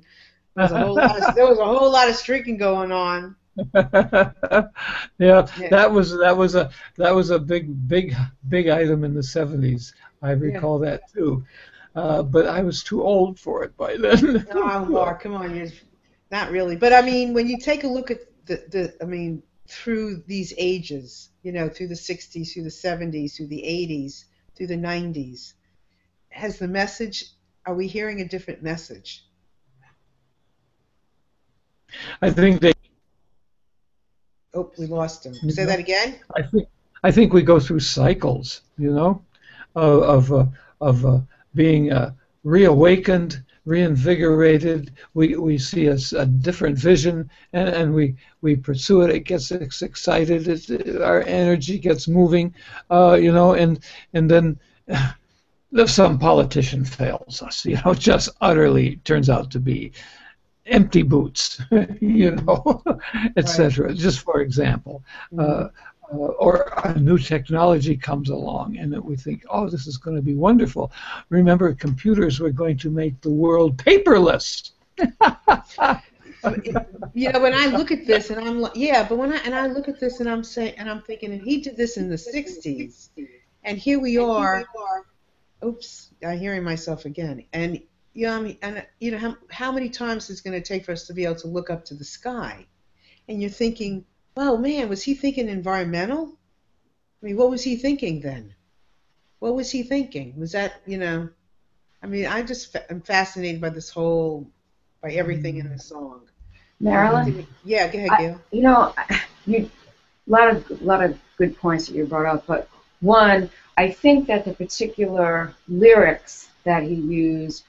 there was a whole lot of streaking going on. Yeah, Yeah, that was a big item in the 70s. I yeah. recall that too. But I was too old for it by then. No, Mark, come on, you're not really. But I mean, when you take a look at I mean, through these ages, you know, through the 60s, through the 70s, through the 80s, through the 90s, has the message, are we hearing a different message? I think they, Oh, we lost him. you Say know, that again? I think we go through cycles, you know, of being reawakened, reinvigorated. We see a different vision, and we pursue it. It gets us excited. Our energy gets moving, you know, and then if some politician fails us, you know, just utterly turns out to be empty boots, you know, Right. etc. Just for example, Mhm. or a new technology comes along, and that we think, oh, this is going to be wonderful. Remember, computers were going to make the world paperless. You know, when I look at this, and I'm like, yeah, but when I look at this, and I'm saying, and I'm thinking, and he did this in the 60s, and here we are. Oops, I'm hearing myself again. And you know, I mean, and you know, how many times it's going to take for us to be able to look up to the sky? And you're thinking, well, man, was he thinking environmental? I mean, what was he thinking then? What was he thinking? Was that, I mean, I'm fascinated by by everything in the song. Marilyn? Yeah, go ahead, Gail. A lot of good points that you brought up, but one, I think that the particular lyrics that he used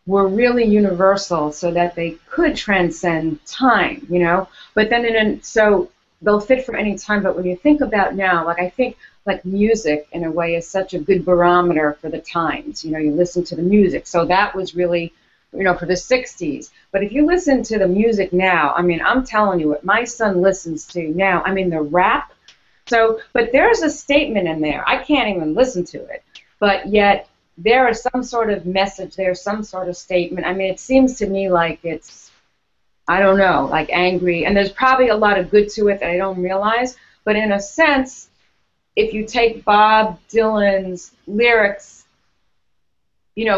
were really universal so that they could transcend time, But then so they'll fit for any time, but when you think about now, I think music in a way is such a good barometer for the times. You listen to the music. So that was really, for the 60s. But if you listen to the music now, I mean, I'm telling you what my son listens to now. I mean, the rap. But there's a statement in there. I can't even listen to it. But yet there is some sort of message there, some sort of statement. I mean, it seems to me like it's, I don't know, like angry. And there's probably a lot of good to it that I don't realize. But in a sense, if you take Bob Dylan's lyrics,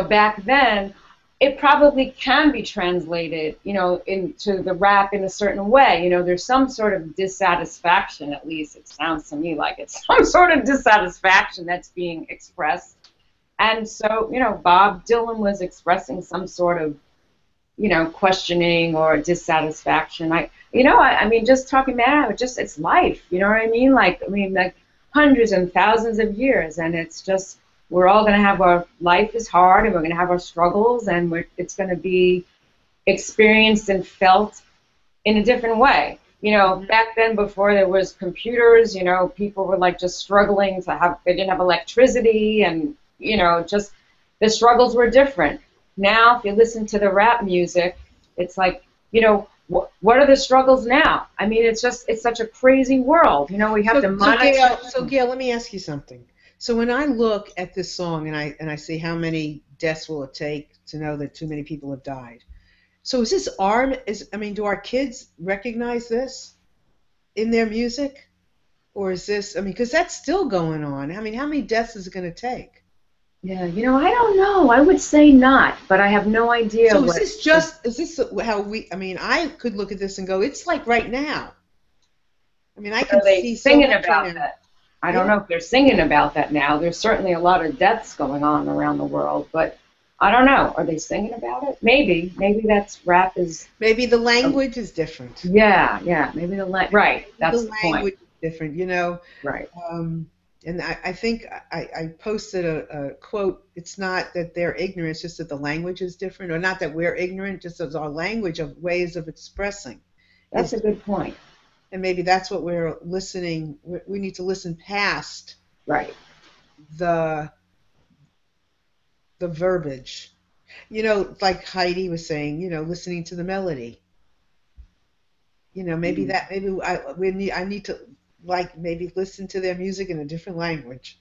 back then, it probably can be translated, into the rap in a certain way. There's some sort of dissatisfaction, at least it sounds to me like it's some sort of dissatisfaction that's being expressed. And so, Bob Dylan was expressing some sort of, questioning or dissatisfaction. I mean, just talking about it, it's life, you know what I mean? Like hundreds and thousands of years, and it's just, we're all going to have life is hard, and we're going to have our struggles, and it's going to be experienced and felt in a different way. Back then, before there was computers, people were just struggling they didn't have electricity, and, just the struggles were different. Now, if you listen to the rap music, it's like, what are the struggles now? I mean, it's such a crazy world. We have to monitor. So Gail, let me ask you something. So when I look at this song and I see how many deaths will it take to know that too many people have died. So is this do our kids recognize this in their music? Or is this, because that's still going on. I mean, how many deaths is it going to take? Yeah, I don't know. I would say not, but I have no idea. So is this how I could look at this and go, it's like right now. I mean, I can see singing about that. I don't know if they're singing about that now. There's certainly a lot of deaths going on around the world, but I don't know. Are they singing about it? Maybe that's rap is. Maybe the language is different. Yeah. Maybe right. That's the language is different. Right. And I think I posted a quote. It's not that they're ignorant; it's just that the language is different, or not that we're ignorant, just as our language of ways of expressing. That's a good point. And maybe that's what we're listening. We need to listen past. Right. The verbiage. Like Heidi was saying. Listening to the melody. Maybe I need to. Maybe listen to their music in a different language.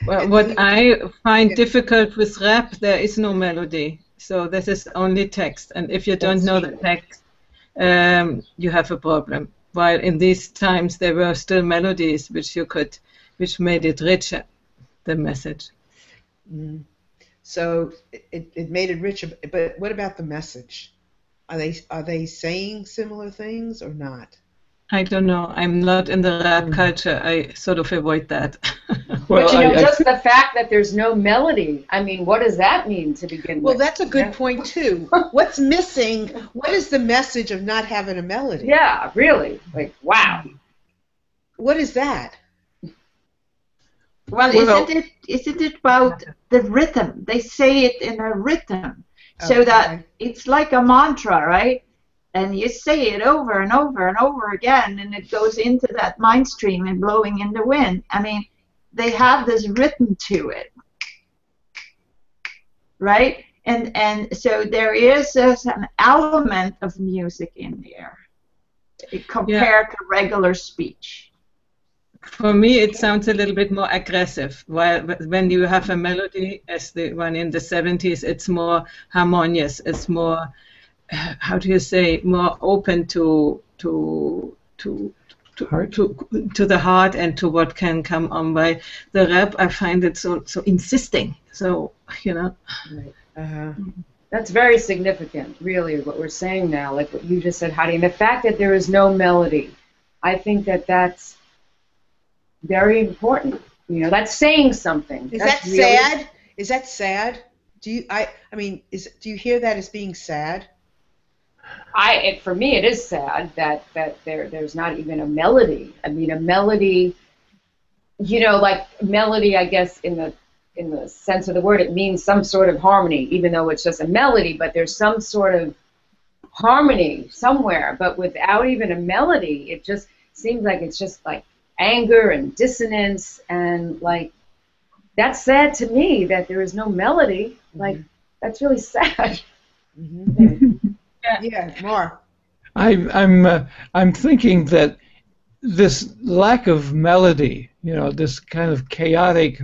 Well, what I find difficult with rap, there is no melody. So this is only text. And if you don't know the text, you have a problem. While in these times there were still melodies which made it richer, the message. Mm. So it made it richer. But what about the message? Are they saying similar things or not? I don't know. I'm not in the rap culture. I sort of avoid that. Well, but just the fact that there's no melody. I mean, what does that mean to begin with? Well, that's a good point too. What's missing? What is the message of not having a melody? Yeah, really. Wow. What is that? Well, isn't it about the rhythm? They say it in a rhythm, so that it's like a mantra, right? And you say it over and over and over again, and it goes into that mind stream and blowing in the wind. I mean, they have this rhythm to it, right? And so there is an element of music in there compared to regular speech. For me, it sounds a little bit more aggressive. While when you have a melody, as the one in the 70s, it's more harmonious. It's more, how do you say, more open to the heart and to what can come on by the rap. I find it so insisting. So Right. That's very significant, really, what we're saying now. Like what you just said, Heidi, and the fact that there is no melody. I think that's very important. You know, that's saying something. Is That's that really sad? Is that sad? Do you do you hear that as being sad? For me, it is sad that there's not even a melody. I mean, a melody, you know, like melody, I guess in the sense of the word, it means some sort of harmony, even though it's just a melody. But there's some sort of harmony somewhere. But without even a melody, it just seems like it's just like anger and dissonance, and like that's sad to me that there is no melody. Like that's really sad. Yeah, more. I'm thinking that this lack of melody, you know, this kind of chaotic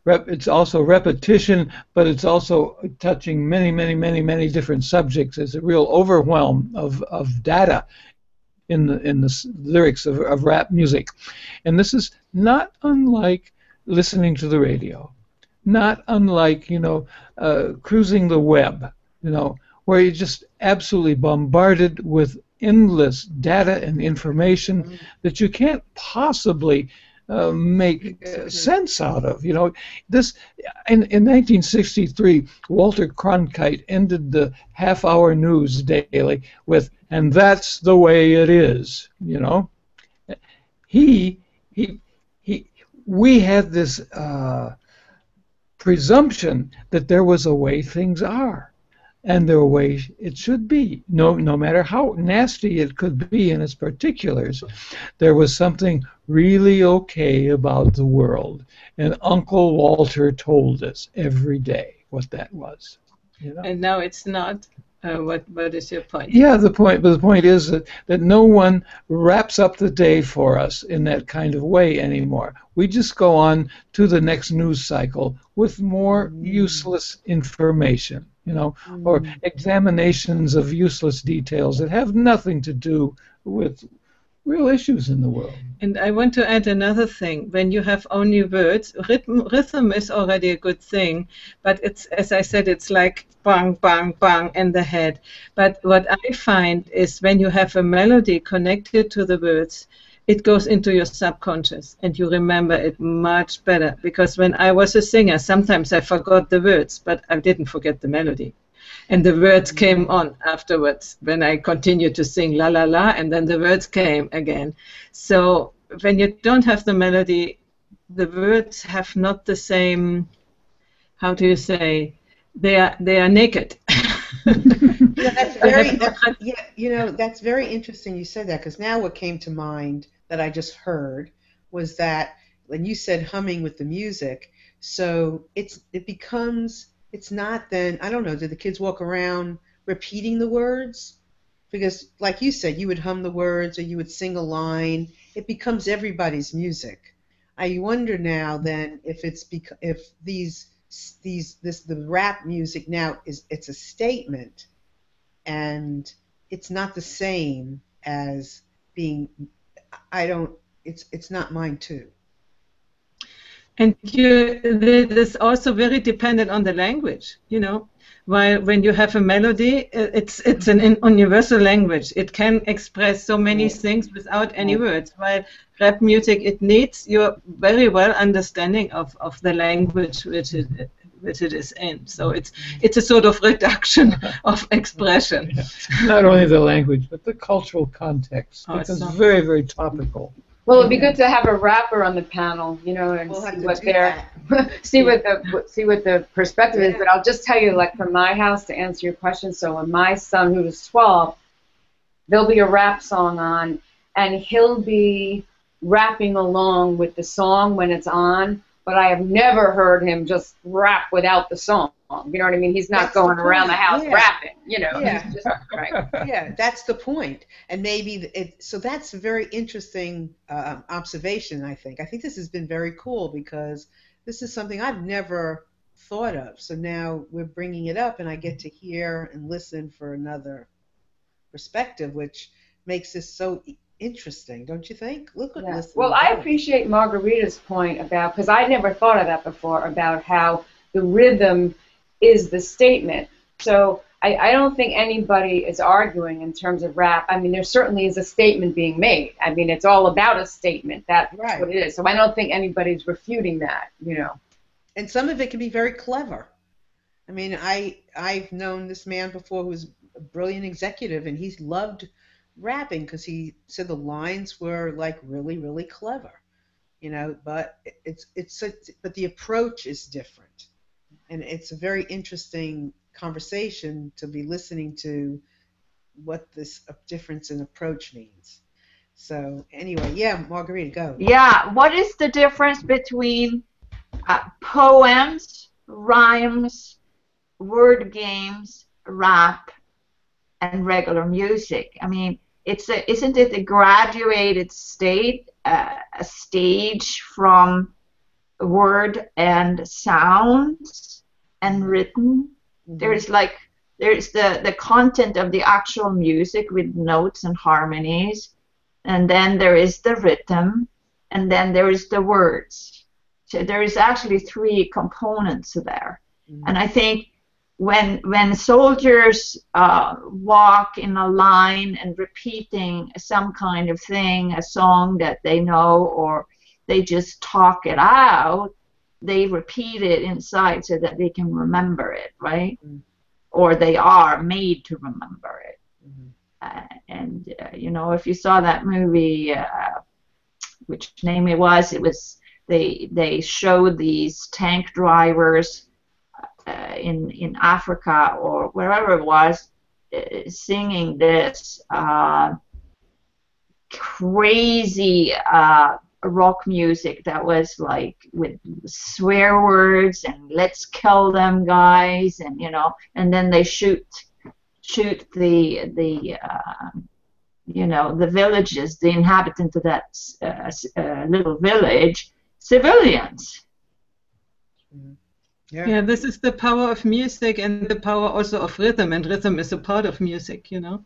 it's also repetition, but it's also touching many different subjects. It's a real overwhelm of data in the lyrics of rap music, and this is not unlike listening to the radio, not unlike, you know, cruising the web, you know, where you're just absolutely bombarded with endless data and information that you can't possibly make sense out of. You know, this in 1963, Walter Cronkite ended the half-hour news daily with, "And that's the way it is." You know, we had this presumption that there was a way things are, and the way it should be. No matter how nasty it could be in its particulars, there was something really okay about the world. And Uncle Walter told us every day what that was. You know? And now it's not. What is your point? Yeah, the point is that no one wraps up the day for us in that kind of way anymore. We just go on to the next news cycle with more useless information, you know, or examinations of useless details that have nothing to do with real issues in the world. And I want to add another thing. When you have only words, rhythm is already a good thing, but it's, as I said, it's like bang, bang, bang in the head. But what I find is when you have a melody connected to the words, it goes into your subconscious and you remember it much better. Because when I was a singer, sometimes I forgot the words, but I didn't forget the melody. And the words came on afterwards when I continued to sing la la la, and then the words came again. So when you don't have the melody, the words have not the same, how do you say, they are naked. That's very that's very interesting you said that, because now what came to mind that I just heard was that when you said humming with the music, so it becomes, it's not then, I don't know, do the kids walk around repeating the words? Because like you said, you would hum the words or you would sing a line. It becomes everybody's music. I wonder now then if the rap music now it's a statement, and it's not the same as being, it's not mine too. And it is also very dependent on the language, you know. While when you have a melody, it's an universal language. It can express so many things without any words. While rap music, it needs your very well understanding of the language which it is in. So it's a sort of reduction of expression. Yeah. Not only the language, but the cultural context. Because it's very, very topical. Well, it'd be good to have a rapper on the panel, you know, and see what the perspective is. But I'll just tell you, like from my house, to answer your question. So when my son, who was 12, there'll be a rap song on, and he'll be rapping along with the song when it's on. But I have never heard him just rap without the song. You know what I mean? He's not going around the house rapping, you know. Yeah. Just, right. Yeah, that's the point. And maybe so that's a very interesting observation, I think. I think this has been very cool because this is something I've never thought of. So now we're bringing it up and I get to hear and listen for another perspective, which makes this so interesting, don't you think? Look at this. Well, I appreciate Margarita's point about, because I never thought of that before, about how the rhythm is the statement. So I don't think anybody is arguing in terms of rap. I mean, there certainly is a statement being made. I mean, it's all about a statement. That's Right. what it is. So I don't think anybody's refuting that, you know. And some of it can be very clever. I mean, I've known this man before who was a brilliant executive, and he's loved rapping because he said the lines were like really, really clever, you know. But but the approach is different, and it's a very interesting conversation to be listening to what this difference in approach means. So anyway, yeah, Margarita, go. Yeah, what is the difference between poems, rhymes, word games, rap, and regular music? I mean, isn't it a graduated state, a stage from word and sounds and rhythm? Mhm. There's the content of the actual music with notes and harmonies, and then there is the rhythm, and then there is the words. So there is actually three components there. Mhm. And I think when soldiers walk in a line and repeating some kind of thing, a song that they know, or they just talk it out, they repeat it inside so that they can remember it, right? Mhm. Or they are made to remember it. Mhm. And you know, if you saw that movie, which name it was they showed these tank drivers in Africa or wherever it was, singing this crazy rock music that was like with swear words and let's kill them guys, and you know, and then they shoot the you know, the villages, the inhabitants of that little village, civilians. Mhm. Yeah, this is the power of music and the power also of rhythm, and rhythm is a part of music, you know,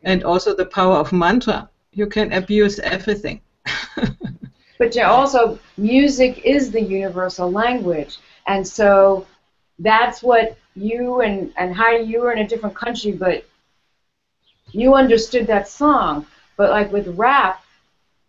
and also the power of mantra. You can abuse everything. But yeah, also, music is the universal language. And so that's what you and Heidi, you were in a different country, but you understood that song. But like with rap,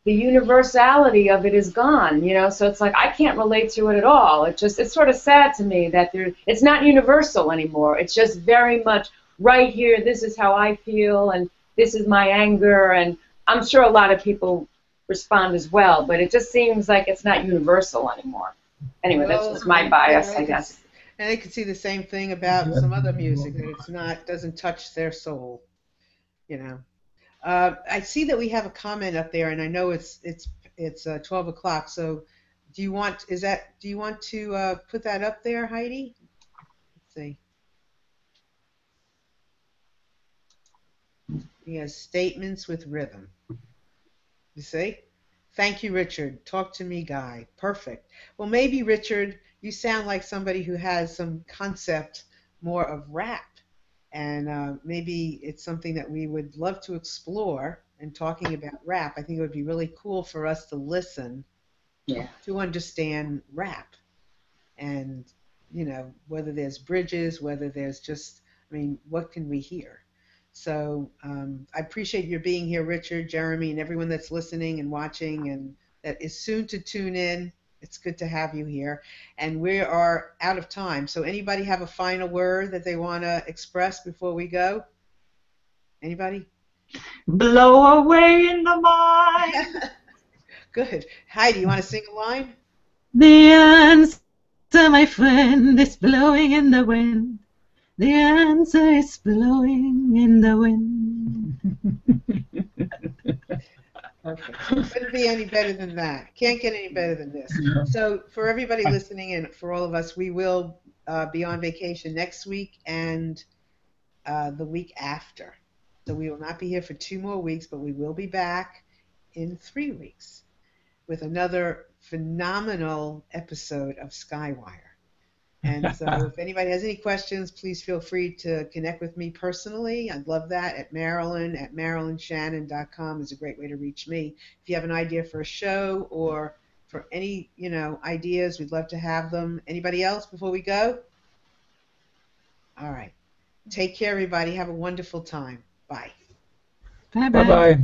the universality of it is gone, you know? So it's like I can't relate to it at all. It's sort of sad to me that it's not universal anymore. It's just very much right here, this is how I feel, and this is my anger, and I'm sure a lot of people respond as well, but it just seems like it's not universal anymore. Anyway, that's just my bias, I guess. And they could see the same thing about some other music, that doesn't touch their soul, you know. I see that we have a comment up there, and I know it's 12 o'clock. So, do you want to put that up there, Heidi? Let's see. He has statements with rhythm. You see? Thank you, Richard. Talk to me, Guy. Perfect. Well, maybe, Richard, you sound like somebody who has some concept more of rap. And maybe it's something that we would love to explore. And talking about rap, I think it would be really cool for us to listen to understand rap. And, you know, whether there's bridges, whether there's just, I mean, what can we hear? So I appreciate your being here, Richard, Jeremy, and everyone that's listening and watching and that is soon to tune in. It's good to have you here. And we are out of time. So anybody have a final word that they want to express before we go? Anybody? Blow away in the mind. Good. Heidi, you want to sing a line? The answer, my friend, is blowing in the wind. The answer is blowing in the wind. Perfect. Couldn't be any better than that. Can't get any better than this. Yeah. So for everybody listening and for all of us, we will be on vacation next week and the week after. So we will not be here for 2 more weeks, but we will be back in 3 weeks with another phenomenal episode of SkyWire. And so if anybody has any questions, please feel free to connect with me personally. I'd love that at Marilyn at MarilynShannon.com is a great way to reach me. If you have an idea for a show or for any, you know, ideas, we'd love to have them. Anybody else before we go? All right. Take care, everybody. Have a wonderful time. Bye. Bye Bye bye. bye.